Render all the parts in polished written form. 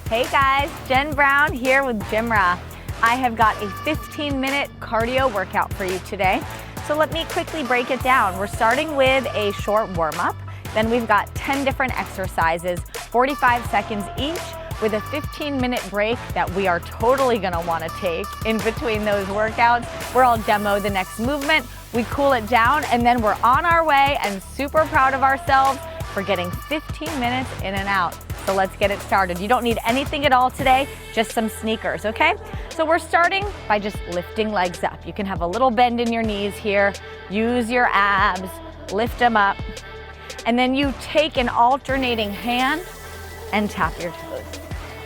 Hey guys, Jen Brown here with GymRa. I have got a 15-minute cardio workout for you today. So let me quickly break it down. We're starting with a short warm-up. Then we've got 10 different exercises, 45 seconds each, with a 15-minute break that we are totally gonna wanna take in between those workouts, where I'll demo the next movement, we cool it down, and then we're on our way and super proud of ourselves for getting 15 minutes in and out. So let's get it started. You don't need anything at all today, just some sneakers, okay? So we're starting by just lifting legs up. You can have a little bend in your knees here, use your abs, lift them up, and then you take an alternating hand and tap your toes.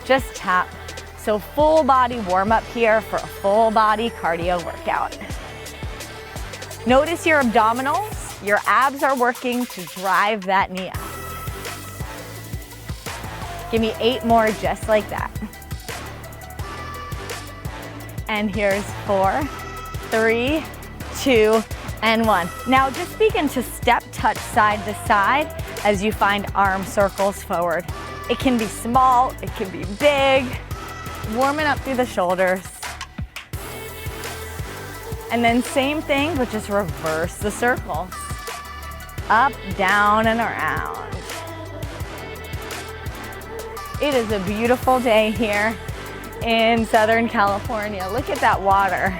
Just tap. So full body warm up here for a full body cardio workout. Notice your abdominals, your abs are working to drive that knee up. Give me 8 more just like that. And here's 4, 3, 2, and 1. Now just begin to step touch side to side as you find arm circles forward. It can be small, it can be big. Warming up through the shoulders. And then same thing, but just reverse the circles. Up, down, and around. It is a beautiful day here in Southern California. Look at that water.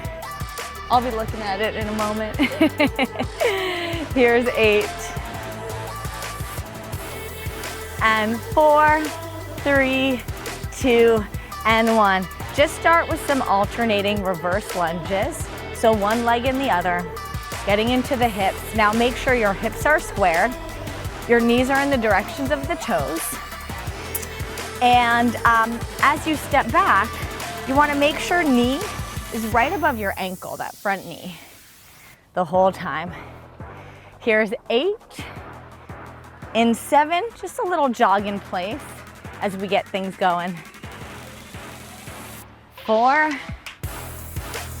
I'll be looking at it in a moment. Here's 8. And 4, 3, 2, and 1. Just start with some alternating reverse lunges. So one leg in the other, getting into the hips. Now make sure your hips are squared. Your knees are in the directions of the toes. And as you step back, you want to make sure knee is right above your ankle, that front knee, the whole time. Here's 8. In 7, just a little jog in place as we get things going. 4,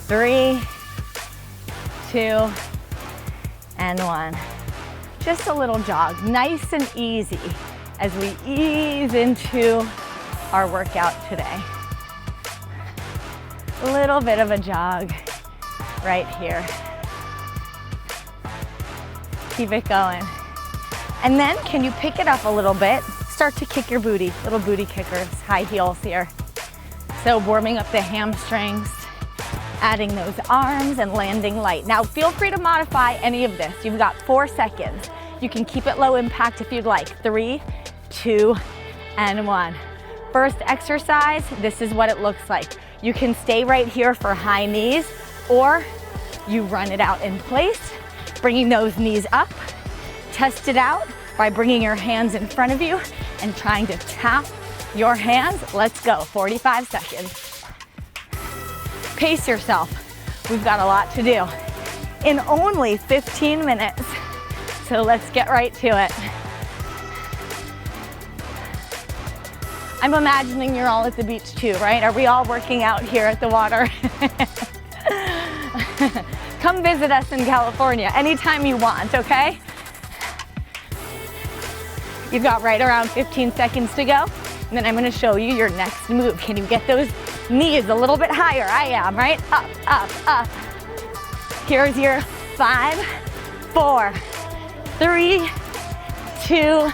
3, 2, and 1. Just a little jog, nice and easy as we ease into our workout today. A little bit of a jog right here. Keep it going. And then can you pick it up a little bit? Start to kick your booty, little booty kickers, high heels here. So warming up the hamstrings, adding those arms and landing light. Now feel free to modify any of this. You've got 4 seconds. You can keep it low impact if you'd like. 3, 2, and 1. First exercise, this is what it looks like. You can stay right here for high knees, or you run it out in place, bringing those knees up. Test it out by bringing your hands in front of you and trying to tap your hands. Let's go, 45 seconds. Pace yourself. We've got a lot to do in only 15 minutes. So let's get right to it. I'm imagining you're all at the beach too, right? Are we all working out here at the water? Come visit us in California anytime you want, okay? You've got right around 15 seconds to go, and then I'm gonna show you your next move. Can you get those knees a little bit higher? I am, right? Up, up, up. Here's your 5, 4, 3, 2,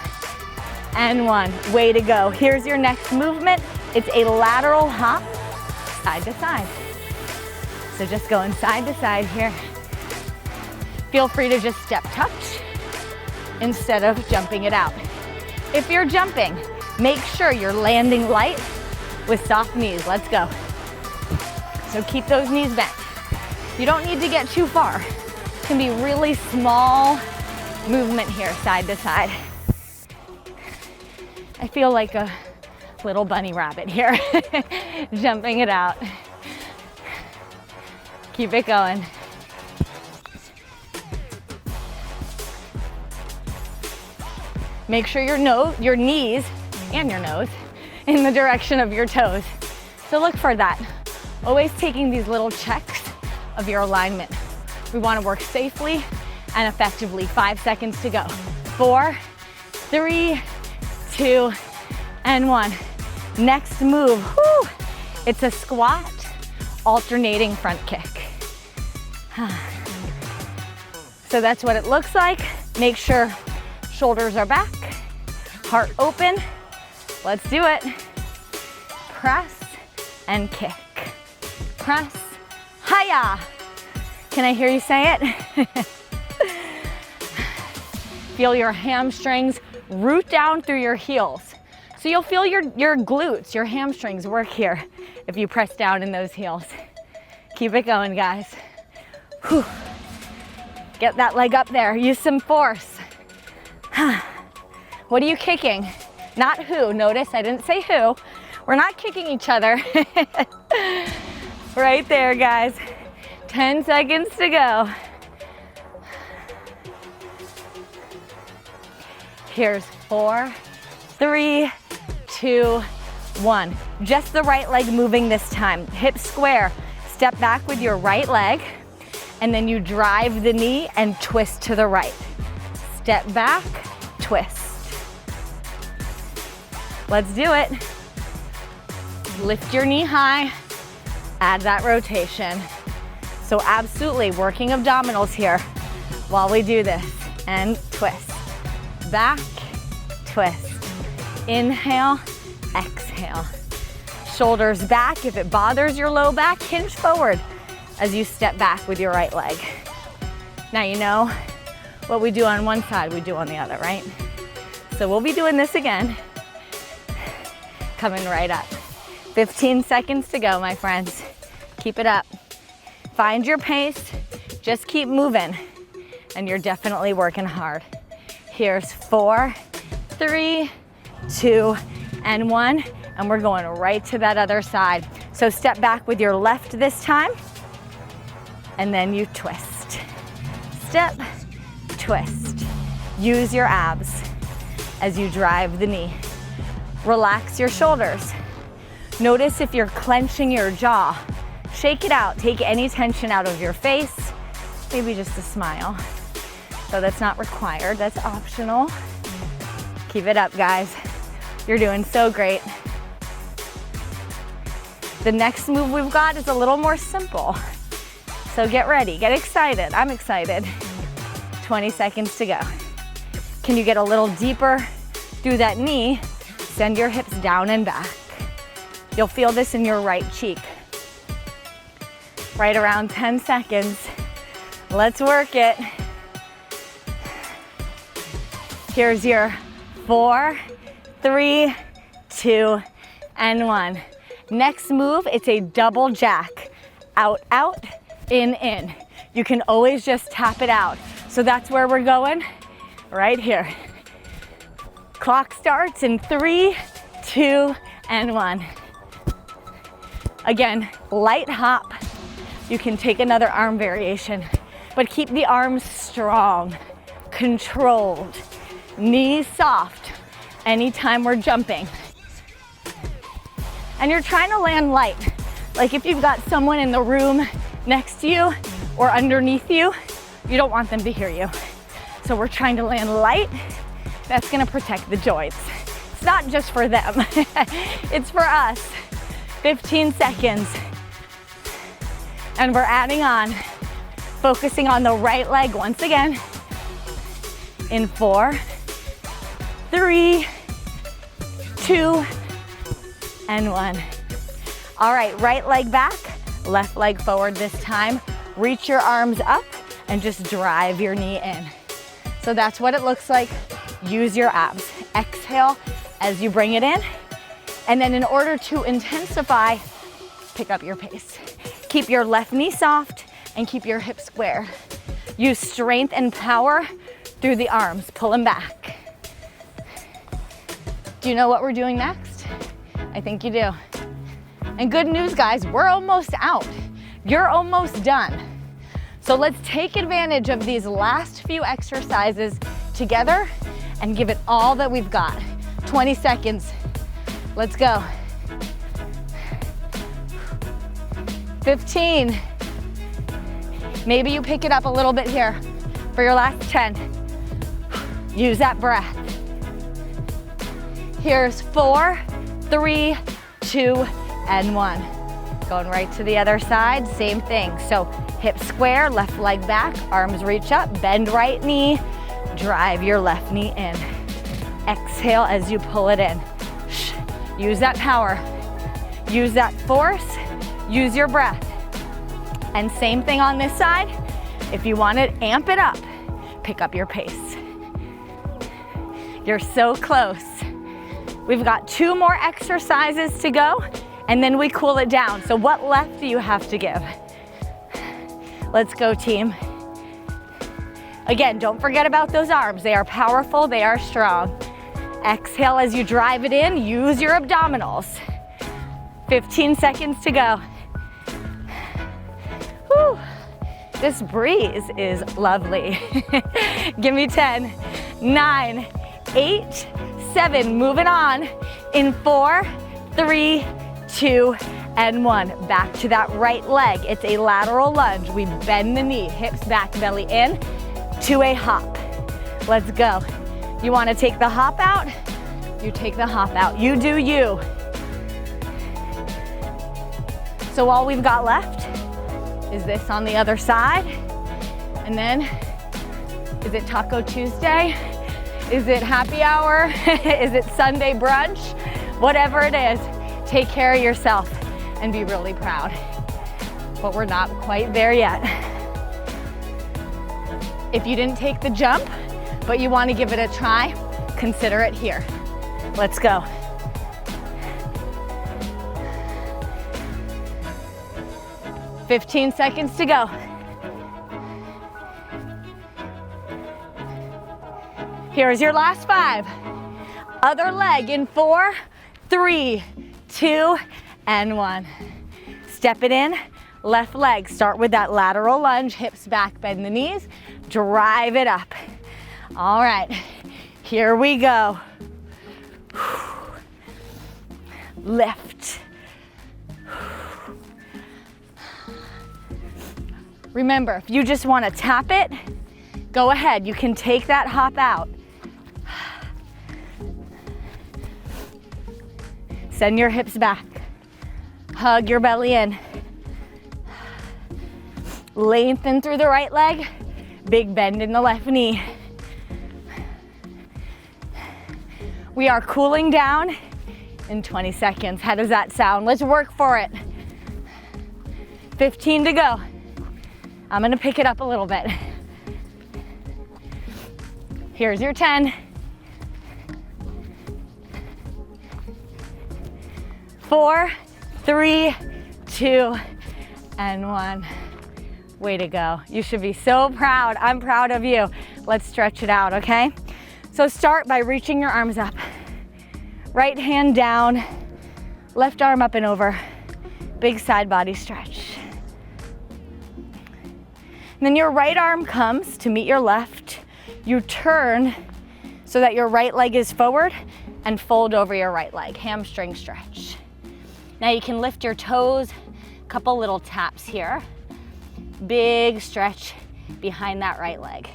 and 1. Way to go. Here's your next movement. It's a lateral hop, side to side. So just going side to side here. Feel free to just step touch instead of jumping it out. If you're jumping, make sure you're landing light with soft knees. Let's go. So keep those knees bent. You don't need to get too far. It can be really small movement here, side to side. I feel like a little bunny rabbit here, jumping it out. Keep it going. Make sure your knees and your nose in the direction of your toes. So look for that. Always taking these little checks of your alignment. We want to work safely and effectively. 5 seconds to go. 4, 3, 2, and 1. Next move, whew, it's a squat, alternating front kick. So that's what it looks like. Make sure shoulders are back, heart open. Let's do it. Press and kick. Press, hiya. Can I hear you say it? Feel your hamstrings root down through your heels. So you'll feel your glutes, your hamstrings work here if you press down in those heels. Keep it going, guys. Whew. Get that leg up there, use some force. What are you kicking? Not who, notice I didn't say who. We're not kicking each other. Right there, guys. 10 seconds to go. Here's 4, 3, 2, 1. Just the right leg moving this time. Hips square. Step back with your right leg, and then you drive the knee and twist to the right. Step back, twist. Let's do it. Lift your knee high, add that rotation. So absolutely working abdominals here while we do this. And twist. Back, twist. Inhale, exhale. Shoulders back. If it bothers your low back, hinge forward as you step back with your right leg. Now you know what we do on one side, we do on the other, right? So we'll be doing this again. Coming right up. 15 seconds to go, my friends. Keep it up. Find your pace, just keep moving, and you're definitely working hard. Here's 4, 3, 2, and 1, and we're going right to that other side. So step back with your left this time, and then you twist. Step, twist. Use your abs as you drive the knee. Relax your shoulders. Notice if you're clenching your jaw. Shake it out. Take any tension out of your face. Maybe just a smile. So that's not required, that's optional. Keep it up, guys. You're doing so great. The next move we've got is a little more simple. So get ready, get excited. I'm excited. 20 seconds to go. Can you get a little deeper through that knee? Send your hips down and back. You'll feel this in your right cheek. Right around 10 seconds. Let's work it. Here's your 4, 3, 2, and 1. Next move, it's a double jack. Out, out, in. You can always just tap it out. So that's where we're going, right here. Clock starts in 3, 2, and 1. Again, light hop. You can take another arm variation, but keep the arms strong, controlled, knees soft anytime we're jumping. And you're trying to land light. Like if you've got someone in the room next to you or underneath you, you don't want them to hear you. So we're trying to land light. That's gonna protect the joints. It's not just for them, it's for us. 15 seconds. And we're adding on, focusing on the right leg once again. In 4, 3, 2, and 1. All right, right leg back, left leg forward this time. Reach your arms up and just drive your knee in. So that's what it looks like. Use your abs. Exhale as you bring it in. And then in order to intensify, pick up your pace. Keep your left knee soft and keep your hips square. Use strength and power through the arms. Pull them back. Do you know what we're doing next? I think you do. And good news, guys, we're almost out. You're almost done. So let's take advantage of these last few exercises together and give it all that we've got. 20 seconds. Let's go. 15. Maybe you pick it up a little bit here for your last 10. Use that breath. Here's 4, 3, 2, and 1. Going right to the other side, same thing. So hips square, left leg back, arms reach up, bend right knee, drive your left knee in. Exhale as you pull it in. Use that power, use that force, use your breath. And same thing on this side. If you want to amp it up, pick up your pace. You're so close. We've got 2 more exercises to go, and then we cool it down. So what left do you have to give? Let's go, team. Again, don't forget about those arms. They are powerful, they are strong. Exhale as you drive it in, use your abdominals. 15 seconds to go. Whew. This breeze is lovely. Give me 10, 9, 8, 7, moving on. In 4, 3, 2, and 1. Back to that right leg. It's a lateral lunge. We bend the knee, hips back, belly in, to a hop. Let's go. You want to take the hop out? You take the hop out. You do you. So all we've got left is this on the other side. And then, is it Taco Tuesday? Is it happy hour? Is it Sunday brunch? Whatever it is, take care of yourself and be really proud. But we're not quite there yet. If you didn't take the jump, but you want to give it a try, consider it here. Let's go. "15 seconds to go. Here's your last 5. Other leg in 4, 3, 2, and 1. Step it in, left leg. Start with that lateral lunge, hips back, bend the knees, drive it up. All right, here we go. Lift. Remember, if you just want to tap it, go ahead. You can take that hop out. Send your hips back. Hug your belly in. Lengthen through the right leg. Big bend in the left knee. We are cooling down in 20 seconds. How does that sound? Let's work for it. 15 to go. I'm gonna pick it up a little bit. Here's your 10. 4, 3, 2, and 1. Way to go. You should be so proud. I'm proud of you. Let's stretch it out, okay? So start by reaching your arms up. Right hand down, left arm up and over. Big side body stretch. And then your right arm comes to meet your left. You turn so that your right leg is forward and fold over your right leg, hamstring stretch. Now you can lift your toes, couple little taps here. Big stretch behind that right leg.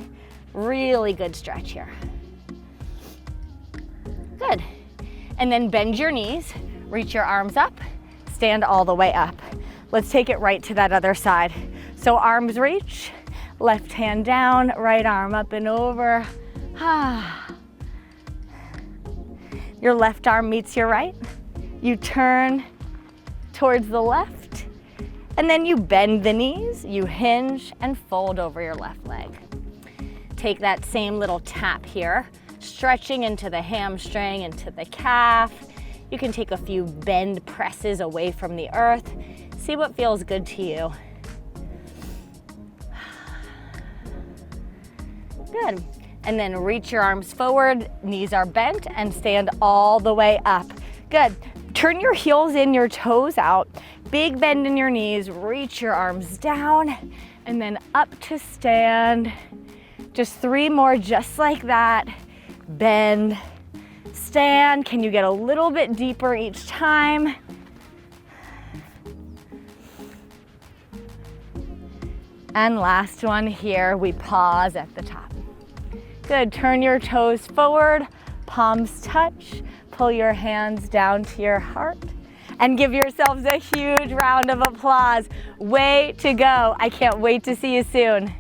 Really good stretch here. Good. And then bend your knees, reach your arms up, stand all the way up. Let's take it right to that other side. So arms reach, left hand down, right arm up and over. Your left arm meets your right. You turn towards the left, and then you bend the knees, you hinge and fold over your left leg. Take that same little tap here, stretching into the hamstring, into the calf. You can take a few bend presses away from the earth. See what feels good to you. Good. And then reach your arms forward, knees are bent, and stand all the way up. Good. Turn your heels in, your toes out. Big bend in your knees, reach your arms down, and then up to stand. Just 3 more just like that. Bend, stand. Can you get a little bit deeper each time? And last one here, we pause at the top. Good, turn your toes forward, palms touch, pull your hands down to your heart, and give yourselves a huge round of applause. Way to go. I can't wait to see you soon.